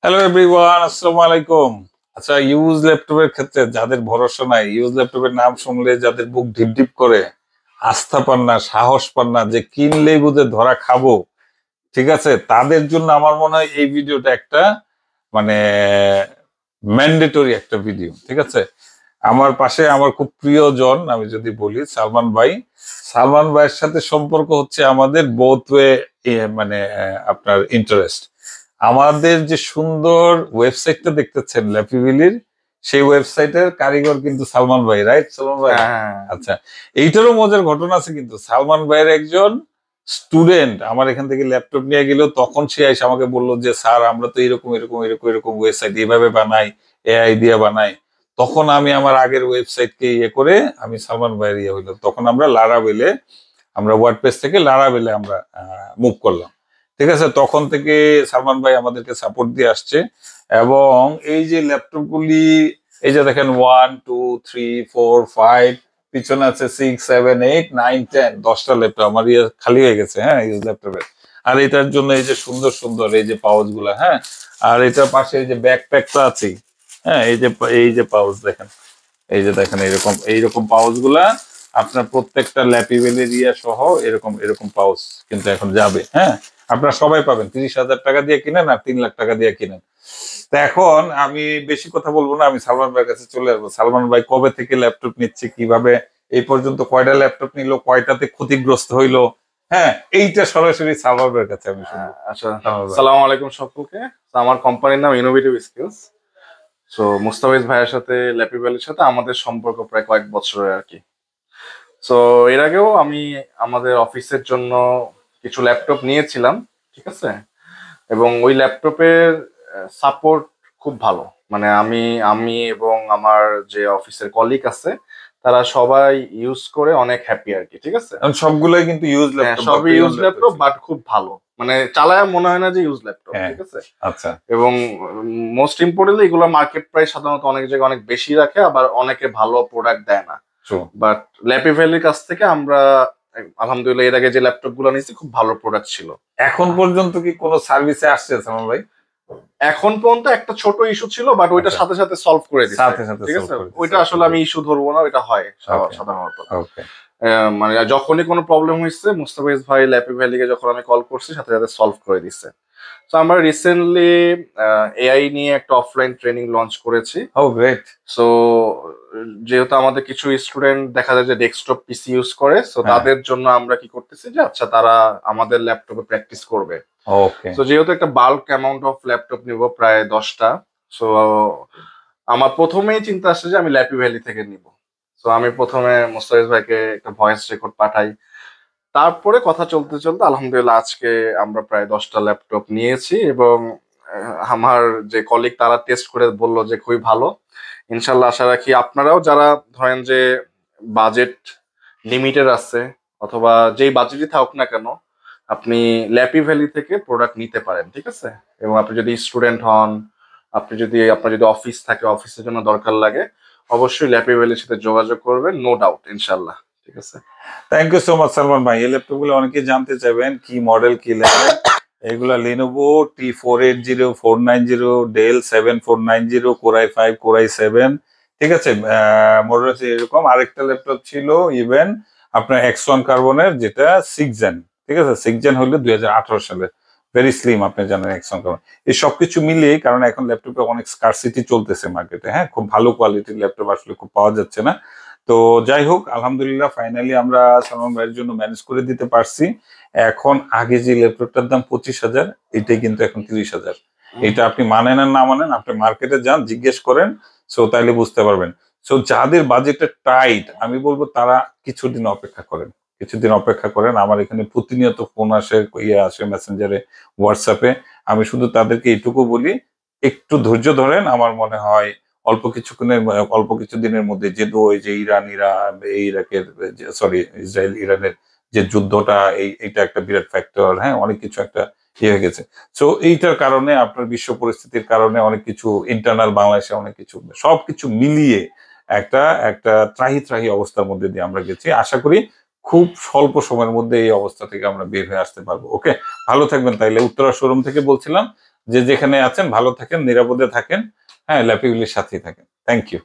Hello everyone, আসসালামু আলাইকুম। আচ্ছা, ইউজ ল্যাপটপের ক্ষেত্রে যাদের ভরসা নাই, ইউজ ল্যাপটপের নাম শুনলে যাদের বুক ঢিপ ঢিপ করে, আস্থা পান না, সাহস পান না যে কিনলেই বুঝে ধরা খাবো, ঠিক আছে, তাদের জন্য আমার মনে হয় এই ভিডিওটা একটা মানে ম্যান্ডেটরি একটা ভিডিও। ঠিক আছে, আমার পাশে আমার খুব প্রিয়জন, আমি যদি বলি সালমান ভাই। সালমান ভাইয়ের সাথে সম্পর্ক হচ্ছে আমাদের বোথ ওয়ে, মানে আপনার ইন্টারেস্ট। আমাদের যে সুন্দর ওয়েবসাইটটা দেখতেছেন ল্যাপিভিলির, সেই ওয়েবসাইটের কারিগর কিন্তু সালমান ভাই, রাইট সালমান ভাই? আচ্ছা, এইটারও মজার ঘটনা আছে কিন্তু। সালমান ভাইয়ের একজন স্টুডেন্ট আমার এখান থেকে ল্যাপটপ নিয়ে গেল, তখন সে এসে আমাকে বললো যে স্যার, আমরা তো এরকম এরকম এরকম এরকম ওয়েবসাইট এইভাবে বানাই, এআই দিয়ে বানাই। তখন আমি আমার আগের ওয়েবসাইটকে ইয়ে করে আমি সালমান ভাইয়ের ইয়ে হইলো, তখন আমরা লারাবেলে, আমরা ওয়ার্ডপ্রেস থেকে লারাবেলে আমরা মুভ করলাম। ঠিক আছে, তখন থেকে সালমান ভাই আমাদেরকে সাপোর্ট দিয়ে আসছে। এবং এই যে ল্যাপটপ গুলি, এই যে দেখেন 1 2 3 4 5, পিছনে আছে 6 7 8 9 10, 10টা ল্যাপটপ আমার ইয়ে খালি হয়ে গেছে, হ্যাঁ, ইউজ ল্যাপটপের। আর এটার জন্য এই যে সুন্দর সুন্দর এই যে পাউচ গুলা, হ্যাঁ, আর এটার পাশে এই যে ব্যাকপ্যাক তো আছেই। হ্যাঁ, এই যে পাউচ দেখেন, এই যে দেখেন এইরকম এইরকম পাউচ গুলা আপনার প্রত্যেকটা ল্যাপিবেলের ইয়া সহ এরকম এরকম পাউচ কিন্তু এখন যাবে। হ্যাঁ, আপনারা সবাই পাবেন, 30,000 টাকা দিয়ে কিনেন আর 3 লাখ টাকা দিয়ে কিনেন। তো এখন আমি বেশি কথা বলবো না, আমি সালমান ভাইয়ের কাছে চলে আসবো। সালমান ভাই কবে থেকে ল্যাপটপ নিচ্ছে, কিভাবে এই পর্যন্ত কয়টা ল্যাপটপ নিল, কয়টাতে ক্ষতিগ্রস্ত হইলো, হ্যাঁ, এইটা সরাসরি সালমান ভাইয়ের কাছে আমি শুনবো। আচ্ছা, আসসালামু আলাইকুম সকলকে। আমার কোম্পানির নাম ইনোভেটিভ স্কিলস। সো মুস্তাফিজ ভাইয়ের সাথে ল্যাপি ভ্যালির সাথে আমাদের সম্পর্ক প্রায় কয়েক বছরের আর কি। সো এর আগেও আমি আমাদের অফিসের জন্য কিছু ল্যাপটপ নিয়েছিলাম, ঠিক আছে, এবং ওই ল্যাপটপের সাপোর্ট খুব ভালো। মানে আমি আমি এবং আমার যে অফিসের কলিগ আছে তারা সবাই ইউজ করে অনেক হ্যাপি আর কি, ঠিক আছে। সবগুলোই কিন্তু ইউজ ল্যাপটপ, সবই ইউজ ল্যাপটপ, বাট খুব ভালো, মানে চালায় মনে হয় না যে ইউজ ল্যাপটপ, ঠিক আছে। আচ্ছা, এবং মোস্ট ইম্পর্টেন্টলি এগুলো মার্কেট প্রাইস সাধারণত অনেক জায়গায় অনেক বেশি রাখে, আবার অনেকে ভালো প্রোডাক্ট দেয় না। বাট ল্যাপি ভ্যালির কাছ থেকে আমরা আলহামদুলিল্লাহ এর আগে যে ল্যাপটপ গুলো নিয়েছি খুব ভালো প্রোডাক্ট ছিল। এখন পর্যন্ত কি কোনো সার্ভিসে আসছে সালমান ভাই? এখন পর্যন্ত একটা ছোট ইস্যু ছিল, বাট ওইটা সাথে সাথে সলভ করে দিচ্ছে, ঠিক আছে। ওইটা আসলে আমি ইস্যু ধরবো না, ওইটা হয় সাধারণত। মানে যখনই কোনো প্রবলেম হয়েছে মুস্তাফিজ ভাই ল্যাপি ভ্যালিকে যখন আমি কল করছি সাথে সাথে সলভ করে দিচ্ছে। তো আমরা রিসেন্টলি এআই নিয়ে একটা অফলাইন ট্রেনিং লঞ্চ করেছি। গ্রেট। সো যেহেতু আমাদের কিছু স্টুডেন্ট দেখা যায় যে ডেস্কটপ পিসি ইউজ করে, সো তাদের জন্য আমরা কি করতেছি যে আচ্ছা তারা আমাদের ল্যাপটপে প্র্যাকটিস করবে। ওকে, সো যেহেতু একটা বাল্ক অ্যামাউন্ট অফ ল্যাপটপ নিব, প্রায় 10টা, সো আমার প্রথমেই চিন্তা আসছে যে আমি ল্যাপি ভ্যালি থেকে নিব। সো আমি প্রথমে মুস্তাফিজ ভাইকে একটা ভয়েস রেকর্ড পাঠাই, তারপরে কথা চলতে চলতে আলহামদুলিল্লাহ আজকে আমরা প্রায় 10টা ল্যাপটপ নিয়েছি। এবং আমার যে কলিগ তারা টেস্ট করে বললো যে খুবই ভালো। ইনশাল্লাহ আশা রাখি আপনারাও যারা ধরেন যে বাজেট লিমিটেড আছে অথবা যেই বাজেটই থাকুক না কেন, আপনি ল্যাপি ভ্যালি থেকে প্রোডাক্ট নিতে পারেন, ঠিক আছে। এবং আপনি যদি স্টুডেন্ট হন, আপনার যদি অফিস থাকে, অফিসের জন্য দরকার লাগে, অবশ্যই ল্যাপি ভ্যালির সাথে যোগাযোগ করবেন, নো ডাউট, ইনশাল্লাহ, ঠিক আছে। Thank you so much Salman ভাই। এই ল্যাপটপ গুলো অনেকেই জানতে চাইবেন কি মডেল, কি লেভেল। এগুলা Lenovo T480 490, Dell 7490, Core i5 Core i7, ঠিক আছে, মডেল আছে এরকম। আরেকটা ল্যাপটপ ছিল ইভেন আপনার X1 কার্বনের, যেটা 6 জেন, ঠিক আছে, 6 জেন হলো 2018 সালে, ভেরি স্লিম, আপনি জানেন X1 কার্বন। এই সবকিছু মিলিয়ে, কারণ এখন ল্যাপটপে অনেক স্কারসিটি চলতেছে মার্কেটে, হ্যাঁ, খুব ভালো কোয়ালিটির ল্যাপটপ আসলে খুব পাওয়া যাচ্ছে না। তো যাই হোক, আলহামদুলিল্লাহ ফাইনালি আমরা সালমান ভাইয়ের জন্য ম্যানেজ করে দিতে পারছি। এখন আগে যে ল্যাপটপটার দাম 25,000, এটাই কিন্তু এখন 30,000। এটা আপনি মানেন আর না মানেন, আপনি মার্কেটে যান, জিজ্ঞেস করেন, সো তাইলে বুঝতে পারবেন। সো যাদের বাজেটটা টাইট, আমি বলবো তারা কিছুদিন অপেক্ষা করেন, কিছুদিন অপেক্ষা করেন। আমার এখানে প্রতিনিয়ত ফোন আসে, ইয়ে আসে মেসেঞ্জারে, হোয়াটসঅ্যাপে। আমি শুধু তাদেরকে এইটুকু বলি, একটু ধৈর্য ধরেন। আমার মনে হয় অল্প কিছু দিনের মধ্যে, যে ওই যে ইরাকের, সরি, ইসরায়েল ইরানের যে যুদ্ধটা, এইটা একটা বিরাট ফ্যাক্টর, হ্যাঁ, অনেক কিছু একটা ইয়ে হয়ে গেছে। সো এইটার কারণে, আপনার বিশ্ব পরিস্থিতির কারণে, অনেক কিছু ইন্টারনাল বাংলাদেশে অনেক কিছু, সবকিছু মিলিয়ে একটা একটা ত্রাহি ত্রাহি অবস্থার মধ্যে দিয়ে আমরা গেছি। আশা করি খুব স্বল্প সময়ের মধ্যে এই অবস্থা থেকে আমরা বের হয়ে আসতে পারবো। ওকে, ভালো থাকবেন। তাইলে উত্তরা শোরুম থেকে বলছিলাম, যে যেখানে আছেন ভালো থাকেন, নিরাপদে থাকেন, হ্যাঁ ল্যাপিভ্যালির সাথেই থাকেন। Thank you.